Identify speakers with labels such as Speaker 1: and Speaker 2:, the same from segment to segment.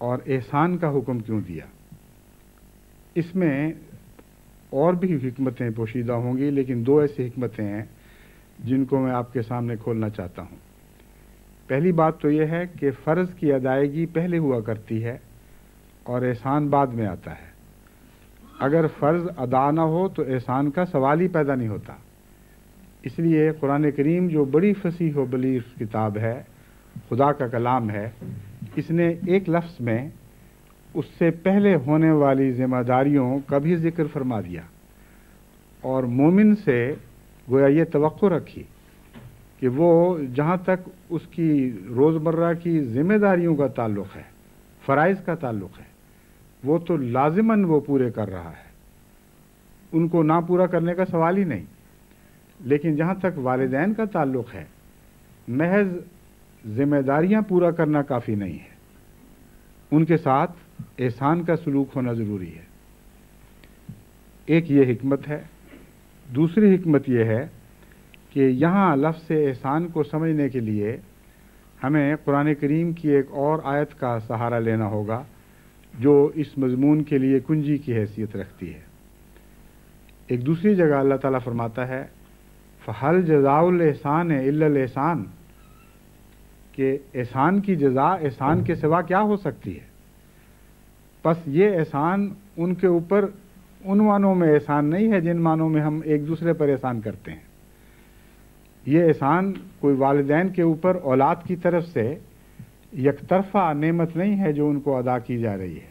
Speaker 1: اور احسان کا حکم کیوں دیا؟ اس میں اور بھی حکمتیں پوشیدہ ہوں گی، لیکن دو ایسی حکمتیں ہیں جن کو میں آپ کے سامنے کھولنا چاہتا ہوں۔ پہلی بات تو یہ ہے کہ فرض کی ادائیگی پہلے ہوا کرتی ہے اور احسان بعد میں آتا ہے۔ اگر فرض ادا نہ ہو تو احسان کا سوال ہی پیدا نہیں ہوتا۔ اس لیے قرآن کریم جو بڑی فصیح و بلیغ کتاب ہے، خدا کا کلام ہے، اس نے ایک لفظ میں اس سے پہلے ہونے والی ذمہ داریوں کا بھی ذکر فرما دیا، اور مومن سے گویا یہ توقع رکھی کہ وہ جہاں تک اس کی روزمرہ کی ذمہ داریوں کا تعلق ہے، فرائض کا تعلق ہے، وہ تو لازماً وہ پورے کر رہا ہے، ان کو نہ پورا کرنے کا سوال ہی نہیں۔ لیکن جہاں تک والدین کا تعلق ہے، محض ذمہ داریاں پورا کرنا کافی نہیں ہے، ان کے ساتھ احسان کا سلوک ہونا ضروری ہے۔ ایک یہ حکمت ہے۔ دوسری حکمت یہ ہے کہ یہاں لفظ احسان کو سمجھنے کے لیے ہمیں قرآن کریم کی ایک اور آیت کا سہارا لینا ہوگا جو اس مضمون کے لیے کنجی کی حیثیت رکھتی ہے۔ ایک دوسری جگہ اللہ تعالیٰ فرماتا ہے فَهَلْ جَزَاءُ الْإِحْسَانِ إِلَّا الْإِحْسَانُ، کہ احسان کی جزا احسان کے سوا کیا ہو سکتی ہے؟ بس یہ احسان ان کے اوپر ان معنوں میں احسان نہیں ہے جن معنوں میں ہم ایک دوسرے پر احسان کرتے ہیں۔ یہ احسان کوئی والدین کے اوپر اولاد کی طرف سے یک طرفہ نعمت نہیں ہے جو ان کو ادا کی جا رہی ہے،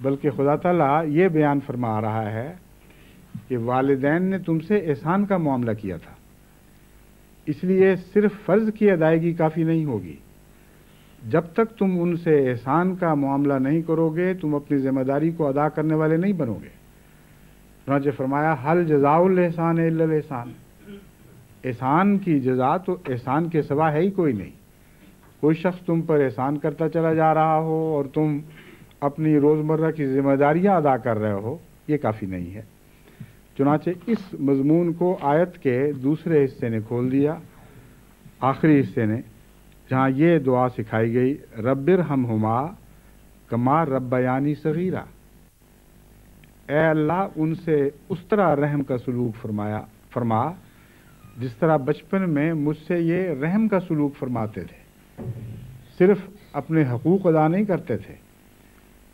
Speaker 1: بلکہ خدا تعالیٰ یہ بیان فرما رہا ہے کہ والدین نے تم سے احسان کا معاملہ کیا تھا، اس لیے صرف فرض کی ادائیگی کافی نہیں ہوگی۔ جب تک تم ان سے احسان کا معاملہ نہیں کرو گے، تم اپنی ذمہ داری کو ادا کرنے والے نہیں بنو گے۔ چنانچہ فرمایا حل جزاء الاحسان الا الاحسان، احسان کی جزا تو احسان کے سوا ہے ہی کوئی نہیں۔ کوئی شخص تم پر احسان کرتا چلا جا رہا ہو اور تم اپنی روزمرہ کی ذمہ داریاں ادا کر رہے ہو، یہ کافی نہیں ہے۔ چنانچہ اس مضمون کو آیت کے دوسرے حصے نے کھول دیا، آخری حصے نے، جہاں یہ دعا سکھائی گئی رب ارحمہما کما ربیانی صغیرا، اے اللہ ان سے اس طرح رحم کا سلوک فرما جس طرح بچپن میں مجھ سے یہ رحم کا سلوک فرماتے تھے، صرف اپنے حقوق ادا نہیں کرتے تھے،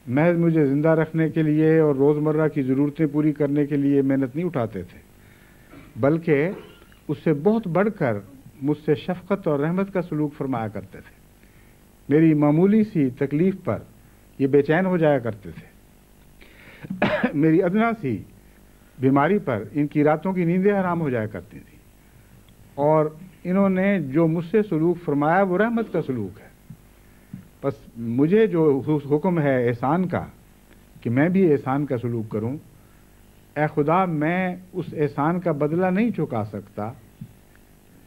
Speaker 1: محض مجھے زندہ رکھنے کے لیے اور روزمرہ کی ضرورتیں پوری کرنے کے لیے محنت نہیں اٹھاتے تھے، بلکہ اس سے بہت بڑھ کر مجھ سے شفقت اور رحمت کا سلوک فرمایا کرتے تھے۔ میری معمولی سی تکلیف پر یہ بے چین ہو جایا کرتے تھے، میری ادنا سی بیماری پر ان کی راتوں کی نیندیں حرام ہو جایا کرتی تھیں، اور انہوں نے جو مجھ سے سلوک فرمایا وہ رحمت کا سلوک ہے۔ بس مجھے جو حکم ہے احسان کا کہ میں بھی احسان کا سلوک کروں، اے خدا میں اس احسان کا بدلہ نہیں چکا سکتا،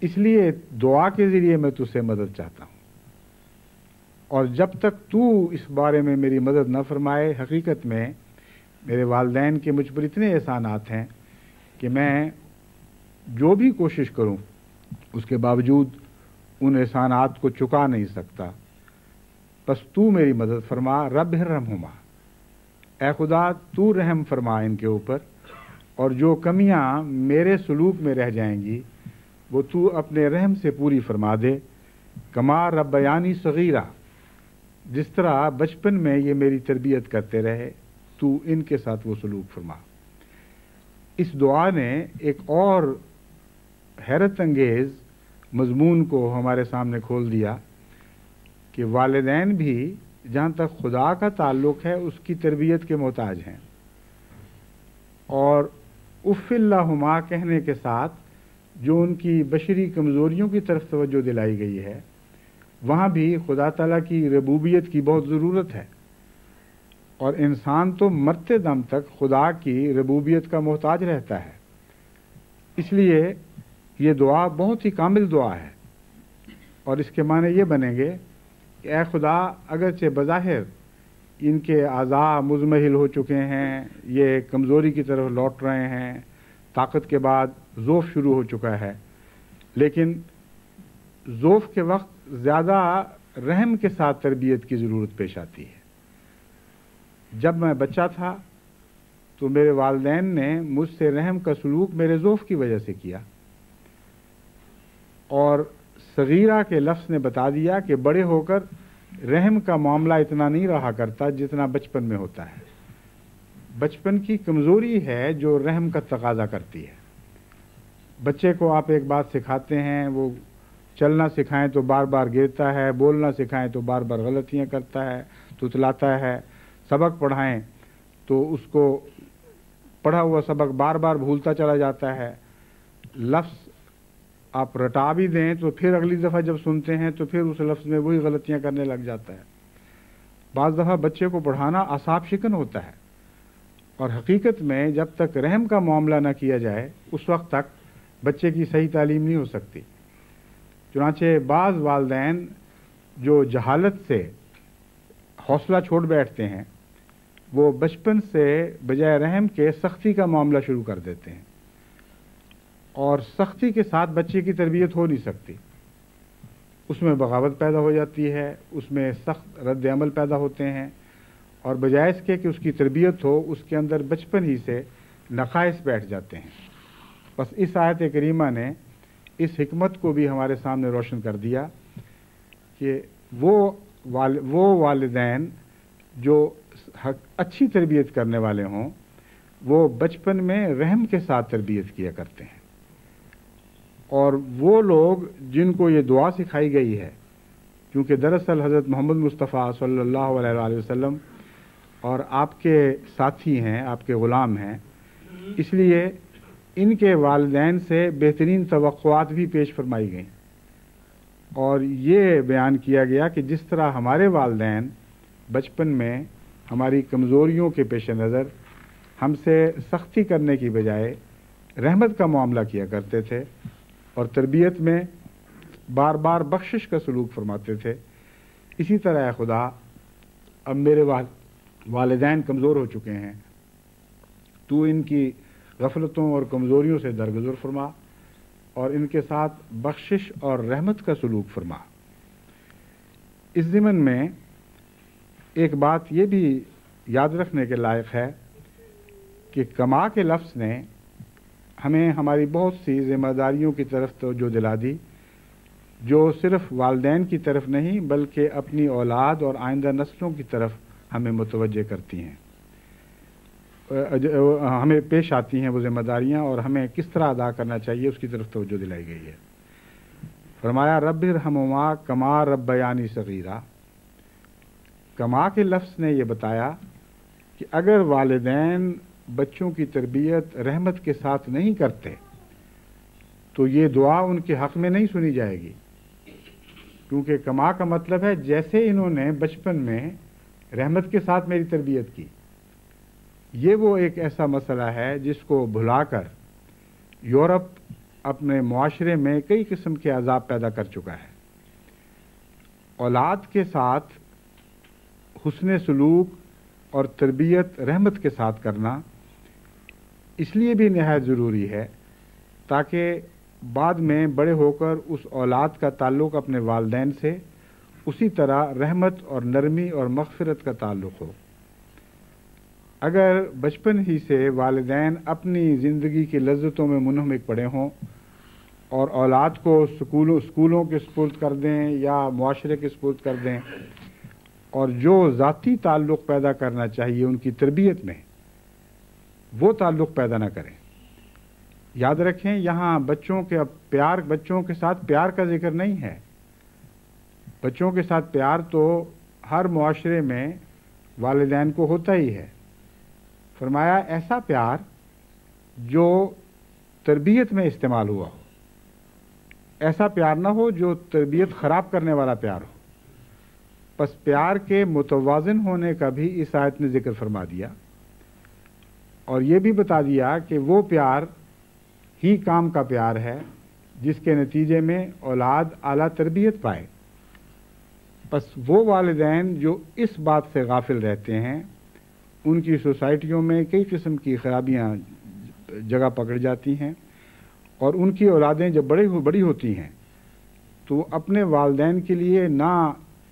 Speaker 1: اس لیے دعا کے ذریعے میں تجھ سے مدد چاہتا ہوں، اور جب تک تو اس بارے میں میری مدد نہ فرمائے، حقیقت میں میرے والدین کے مجھ پر اتنے احسانات ہیں کہ میں جو بھی کوشش کروں اس کے باوجود ان احسانات کو چکا نہیں سکتا، بس تو میری مدد فرما، رب ارحمہما، اے خدا تو رحم فرما ان کے اوپر، اور جو کمیاں میرے سلوک میں رہ جائیں گی وہ تو اپنے رحم سے پوری فرما دے، کما ربیانی صغیرہ، جس طرح بچپن میں یہ میری تربیت کرتے رہے تو ان کے ساتھ وہ سلوک فرما۔ اس دعا نے ایک اور حیرت انگیز مضمون کو ہمارے سامنے کھول دیا کہ والدین بھی جہاں تک خدا کا تعلق ہے اس کی تربیت کے محتاج ہیں، اور اف اللہما کہنے کے ساتھ جو ان کی بشری کمزوریوں کی طرف توجہ دلائی گئی ہے، وہاں بھی خدا تعالیٰ کی ربوبیت کی بہت ضرورت ہے، اور انسان تو مرتے دم تک خدا کی ربوبیت کا محتاج رہتا ہے۔ اس لیے یہ دعا بہت ہی کامل دعا ہے، اور اس کے معنی یہ بنیں گے کہ اے خدا اگرچہ بظاہر ان کے اعضاء مزمحل ہو چکے ہیں، یہ کمزوری کی طرف لوٹ رہے ہیں، طاقت کے بعد ضعف شروع ہو چکا ہے، لیکن ضعف کے وقت زیادہ رحم کے ساتھ تربیت کی ضرورت پیش آتی ہے۔ جب میں بچہ تھا تو میرے والدین نے مجھ سے رحم کا سلوک میرے ذوف کی وجہ سے کیا، اور صغیرہ کے لفظ نے بتا دیا کہ بڑے ہو کر رحم کا معاملہ اتنا نہیں رہا کرتا جتنا بچپن میں ہوتا ہے۔ بچپن کی کمزوری ہے جو رحم کا تقاضا کرتی ہے۔ بچے کو آپ ایک بات سکھاتے ہیں، وہ چلنا سکھائیں تو بار بار گرتا ہے، بولنا سکھائیں تو بار بار غلطیاں کرتا ہے، تتلاتا ہے، سبق پڑھائیں تو اس کو پڑھا ہوا سبق بار بار بھولتا چلا جاتا ہے، لفظ آپ رٹا بھی دیں تو پھر اگلی دفعہ جب سنتے ہیں تو پھر اس لفظ میں وہی غلطیاں کرنے لگ جاتا ہے۔ بعض دفعہ بچے کو پڑھانا اعصاب شکن ہوتا ہے، اور حقیقت میں جب تک رحم کا معاملہ نہ کیا جائے اس وقت تک بچے کی صحیح تعلیم نہیں ہو سکتی۔ چنانچہ بعض والدین جو جہالت سے حوصلہ چھوڑ بیٹھتے ہیں وہ بچپن سے بجائے رحم کے سختی کا معاملہ شروع کر دیتے ہیں، اور سختی کے ساتھ بچے کی تربیت ہو نہیں سکتی۔ اس میں بغاوت پیدا ہو جاتی ہے، اس میں سخت رد عمل پیدا ہوتے ہیں، اور بجائے اس کے کہ اس کی تربیت ہو اس کے اندر بچپن ہی سے نقائص بیٹھ جاتے ہیں۔ بس اس آیت کریمہ نے اس حکمت کو بھی ہمارے سامنے روشن کر دیا کہ وہ والدین جو اچھی تربیت کرنے والے ہوں وہ بچپن میں رحم کے ساتھ تربیت کیا کرتے ہیں، اور وہ لوگ جن کو یہ دعا سکھائی گئی ہے، کیونکہ دراصل حضرت محمد مصطفیٰ صلی اللہ علیہ وآلہ وسلم اور آپ کے ساتھی ہیں، آپ کے غلام ہیں، اس لیے ان کے والدین سے بہترین توقعات بھی پیش فرمائی گئیں، اور یہ بیان کیا گیا کہ جس طرح ہمارے والدین بچپن میں ہماری کمزوریوں کے پیش نظر ہم سے سختی کرنے کی بجائے رحمت کا معاملہ کیا کرتے تھے اور تربیت میں بار بار بخشش کا سلوک فرماتے تھے، اسی طرح خدا اب میرے والدین کمزور ہو چکے ہیں، تو ان کی غفلتوں اور کمزوریوں سے درگزر فرما اور ان کے ساتھ بخشش اور رحمت کا سلوک فرما۔ اس ضمن میں ایک بات یہ بھی یاد رکھنے کے لائق ہے کہ کما کے لفظ نے ہمیں ہماری بہت سی ذمہ داریوں کی طرف توجہ دلا دی، جو صرف والدین کی طرف نہیں بلکہ اپنی اولاد اور آئندہ نسلوں کی طرف ہمیں متوجہ کرتی ہیں، ہمیں پیش آتی ہیں وہ ذمہ داریاں، اور ہمیں کس طرح ادا کرنا چاہیے اس کی طرف توجہ دلائی گئی ہے۔ فرمایا رب ارحمہما کما ربیانی صغیرا۔ کما کے لفظ نے یہ بتایا کہ اگر والدین بچوں کی تربیت رحمت کے ساتھ نہیں کرتے تو یہ دعا ان کے حق میں نہیں سنی جائے گی، کیونکہ کما کا مطلب ہے جیسے انہوں نے بچپن میں رحمت کے ساتھ میری تربیت کی۔ یہ وہ ایک ایسا مسئلہ ہے جس کو بھلا کر یورپ اپنے معاشرے میں کئی قسم کے عذاب پیدا کر چکا ہے۔ اولاد کے ساتھ حسن سلوک اور تربیت رحمت کے ساتھ کرنا اس لیے بھی نہایت ضروری ہے تاکہ بعد میں بڑے ہو کر اس اولاد کا تعلق اپنے والدین سے اسی طرح رحمت اور نرمی اور مغفرت کا تعلق ہو۔ اگر بچپن ہی سے والدین اپنی زندگی کی لذتوں میں منہمک پڑے ہوں اور اولاد کو اسکولوں کے سپرد کر دیں یا معاشرے کے سپرد کر دیں، اور جو ذاتی تعلق پیدا کرنا چاہیے ان کی تربیت میں وہ تعلق پیدا نہ کریں۔ یاد رکھیں یہاں بچوں کے ساتھ پیار کا ذکر نہیں ہے۔ بچوں کے ساتھ پیار تو ہر معاشرے میں والدین کو ہوتا ہی ہے۔ فرمایا ایسا پیار جو تربیت میں استعمال ہوا ہو، ایسا پیار نہ ہو جو تربیت خراب کرنے والا پیار ہو۔ پس پیار کے متوازن ہونے کا بھی اس آیت نے ذکر فرما دیا، اور یہ بھی بتا دیا کہ وہ پیار ہی کام کا پیار ہے جس کے نتیجے میں اولاد اعلیٰ تربیت پائے۔ پس وہ والدین جو اس بات سے غافل رہتے ہیں ان کی سوسائٹیوں میں کئی قسم کی خرابیاں جگہ پکڑ جاتی ہیں، اور ان کی اولادیں جب بڑی ہوتی ہیں تو اپنے والدین کے لیے نہ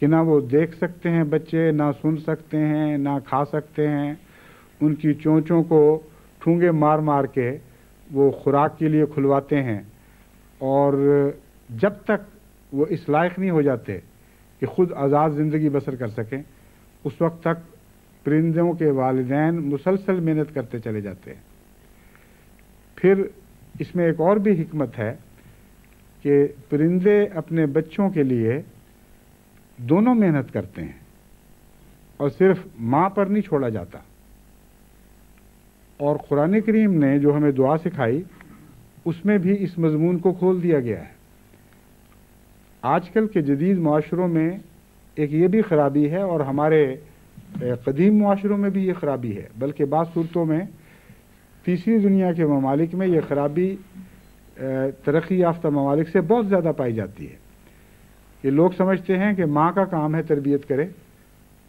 Speaker 1: کہ نہ وہ دیکھ سکتے ہیں بچے، نہ سن سکتے ہیں، نہ کھا سکتے ہیں. ان کی چونچوں کو ٹھونگے مار مار کے وہ خوراک کے لیے کھلواتے ہیں، اور جب تک وہ اس لائق نہیں ہو جاتے کہ خود آزاد زندگی بسر کر سکیں، اس وقت تک پرندوں کے والدین مسلسل محنت کرتے چلے جاتے ہیں. پھر اس میں ایک اور بھی حکمت ہے کہ پرندے اپنے بچوں کے لیے دونوں محنت کرتے ہیں، اور صرف ماں پر نہیں چھوڑا جاتا. اور قرآن کریم نے جو ہمیں دعا سکھائی اس میں بھی اس مضمون کو کھول دیا گیا ہے. آج کل کے جدید معاشروں میں ایک یہ بھی خرابی ہے، اور ہمارے قدیم معاشروں میں بھی یہ خرابی ہے، بلکہ بعض صورتوں میں تیسری دنیا کے ممالک میں یہ خرابی ترقی یافتہ ممالک سے بہت زیادہ پائی جاتی ہے، کہ لوگ سمجھتے ہیں کہ ماں کا کام ہے تربیت کرے،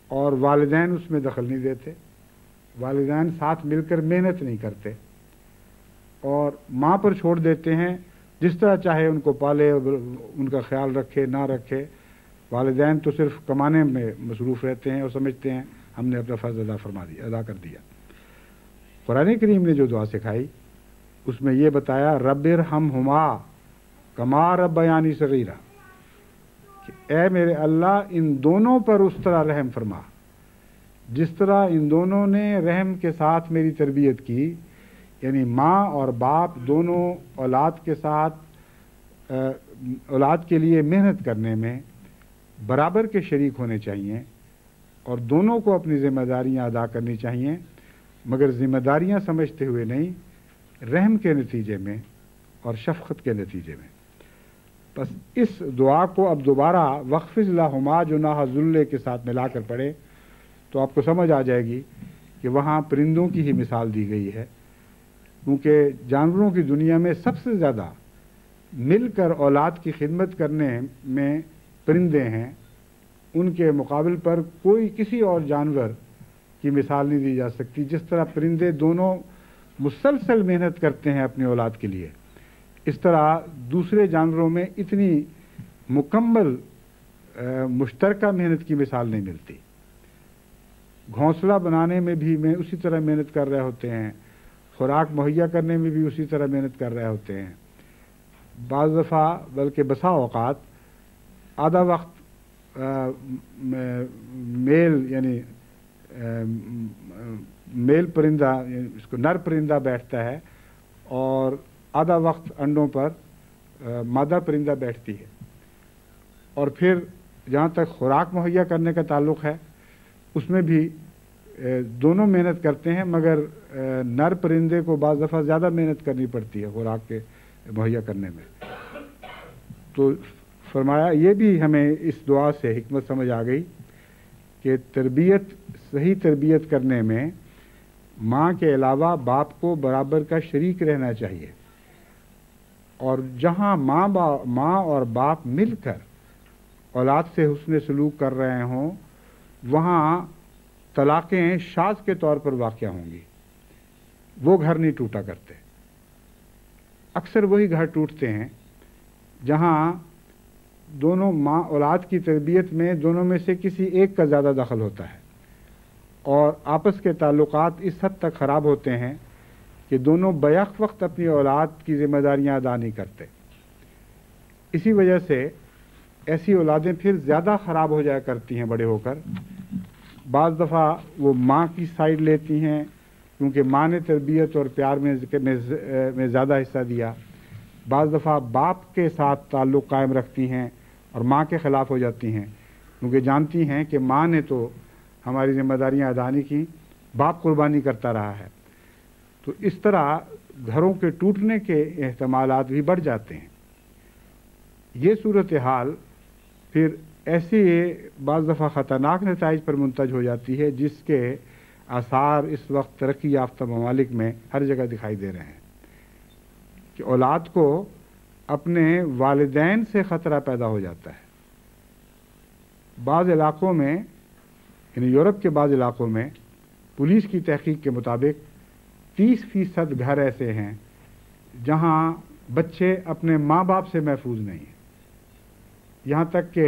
Speaker 1: اور والدین اس میں دخل نہیں دیتے، والدین ساتھ مل کر محنت نہیں کرتے، اور ماں پر چھوڑ دیتے ہیں جس طرح چاہے ان کو پالے، ان کا خیال رکھے نہ رکھے. والدین تو صرف کمانے میں مصروف رہتے ہیں اور سمجھتے ہیں ہم نے اپنا فرض ادا کر دیا. قرآن کریم نے جو دعا سکھائی اس میں یہ بتایا رب ارحمہما کما ربیانی صغیرا، کہ اے میرے اللہ ان دونوں پر اس طرح رحم فرما جس طرح ان دونوں نے رحم کے ساتھ میری تربیت کی. یعنی ماں اور باپ دونوں اولاد کے ساتھ اولاد کے لیے محنت کرنے میں برابر کے شریک ہونے چاہیے، اور دونوں کو اپنی ذمہ داریاں ادا کرنی چاہیے، مگر ذمہ داریاں سمجھتے ہوئے نہیں، رحم کے نتیجے میں اور شفقت کے نتیجے میں. بس اس دعا کو اب دوبارہ واخفض لہما جناح الذل کے ساتھ ملا کر پڑھے تو آپ کو سمجھ آ جائے گی کہ وہاں پرندوں کی ہی مثال دی گئی ہے، کیونکہ جانوروں کی دنیا میں سب سے زیادہ مل کر اولاد کی خدمت کرنے میں پرندے ہیں. ان کے مقابل پر کوئی کسی اور جانور کی مثال نہیں دی جا سکتی. جس طرح پرندے دونوں مسلسل محنت کرتے ہیں اپنی اولاد کے لیے، اس طرح دوسرے جانوروں میں اتنی مکمل مشترکہ محنت کی مثال نہیں ملتی. گھونسلہ بنانے میں بھی میں اسی طرح محنت کر رہے ہوتے ہیں، خوراک مہیا کرنے میں بھی اسی طرح محنت کر رہے ہوتے ہیں. بعض دفعہ بلکہ بسا اوقات آدھا وقت میل پرندہ، اس کو نر پرندہ بیٹھتا ہے، اور آدھا وقت انڈوں پر مادہ پرندہ بیٹھتی ہے. اور پھر جہاں تک خوراک مہیا کرنے کا تعلق ہے اس میں بھی دونوں محنت کرتے ہیں، مگر نر پرندے کو بعض دفعہ زیادہ محنت کرنی پڑتی ہے خوراک کے مہیا کرنے میں. تو فرمایا یہ بھی ہمیں اس دعا سے حکمت سمجھ آ گئی کہ صحیح تربیت کرنے میں ماں کے علاوہ باپ کو برابر کا شریک رہنا چاہیے، اور جہاں ماں اور باپ مل کر اولاد سے حسن سلوک کر رہے ہوں وہاں طلاقیں شاذ کے طور پر واقع ہوں گی. وہ گھر نہیں ٹوٹا کرتے. اکثر وہی گھر ٹوٹتے ہیں جہاں دونوں ماں اولاد کی تربیت میں دونوں میں سے کسی ایک کا زیادہ دخل ہوتا ہے، اور آپس کے تعلقات اس حد تک خراب ہوتے ہیں کہ دونوں بیک وقت اپنی اولاد کی ذمہ داریاں ادا نہیں کرتے. اسی وجہ سے ایسی اولادیں پھر زیادہ خراب ہو جایا کرتی ہیں بڑے ہو کر. بعض دفعہ وہ ماں کی سائیڈ لیتی ہیں کیونکہ ماں نے تربیت اور پیار میں زیادہ حصہ دیا. بعض دفعہ باپ کے ساتھ تعلق قائم رکھتی ہیں اور ماں کے خلاف ہو جاتی ہیں کیونکہ جانتی ہیں کہ ماں نے تو ہماری ذمہ داریاں ادا نہیں کی، باپ قربانی کرتا رہا ہے. تو اس طرح گھروں کے ٹوٹنے کے احتمالات بھی بڑھ جاتے ہیں. یہ صورتحال پھر ایسی بعض دفعہ خطرناک نتائج پر منتج ہو جاتی ہے جس کے آثار اس وقت ترقی یافتہ ممالک میں ہر جگہ دکھائی دے رہے ہیں کہ اولاد کو اپنے والدین سے خطرہ پیدا ہو جاتا ہے. بعض علاقوں میں یعنی یورپ کے بعض علاقوں میں پولیس کی تحقیق کے مطابق 30% گھر ایسے ہیں جہاں بچے اپنے ماں باپ سے محفوظ نہیں ہیں. یہاں تک کہ